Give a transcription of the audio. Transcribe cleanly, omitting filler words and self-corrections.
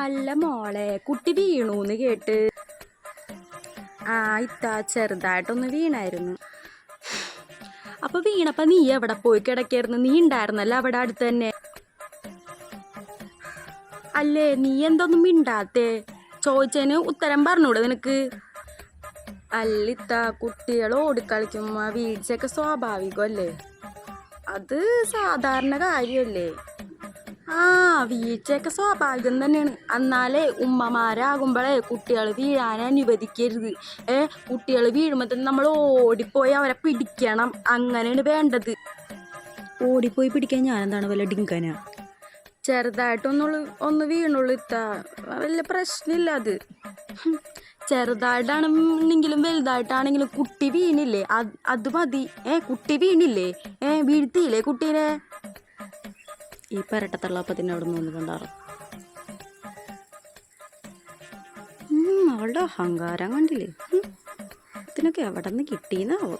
അല്ല മോളെ, കുട്ടി വീണൂന്ന് കേട്ട്. ആ ഇത്താ ചെറുതായിട്ടൊന്ന് വീണായിരുന്നു. അപ്പൊ വീണപ്പ നീ എവിടെ പോയി കിടക്കായിരുന്നു? നീ ഉണ്ടായിരുന്നല്ലോ അവിടെ അടുത്ത് തന്നെ. അല്ലേ, നീ എന്തൊന്നും മിണ്ടാത്തേ? ചോദിച്ചതിന് ഉത്തരം പറഞ്ഞൂടെ നിനക്ക്? അല്ലിത്ത, കുട്ടികൾ ഓടിക്കളിക്കുമ്പോ വീഴ്ചയൊക്കെ സ്വാഭാവികമല്ലേ? അത് സാധാരണ കാര്യമല്ലേ? ആ, വീഴ്ചയൊക്കെ സ്വാഭാവികം തന്നെയാണ്. എന്നാലേ ഉമ്മമാരാകുമ്പോഴേ കുട്ടികൾ വീഴാൻ അനുവദിക്കരുത്. കുട്ടികൾ വീഴുമ്പോൾ തന്നെ നമ്മൾ ഓടിപ്പോയി അവരെ പിടിക്കണം. അങ്ങനെയാണ് വേണ്ടത്. ഓടിപ്പോയി പിടിക്കാൻ ഞാനെന്താണ് വല്ല ഡിങ്കനാ? ഒന്ന് വീണുള്ളൂ ഇത്ത, വലിയ പ്രശ്നമില്ല അത്. ചെറുതായിട്ടാണെങ്കിലും വലുതായിട്ടാണെങ്കിലും കുട്ടി വീണില്ലേ, അത് മതി. കുട്ടി വീണില്ലേ, വീഴ്ത്തിയില്ലേ കുട്ടീനെ? ഈ പരട്ടത്തള്ളപ്പത്തിന് അവിടെ നിന്ന് കണ്ടാറ്. അവളുടെ അഹങ്കാരം കണ്ടില്ലേ? ഇതിനൊക്കെ എവിടെ നിന്ന് കിട്ടീന്നാവോ?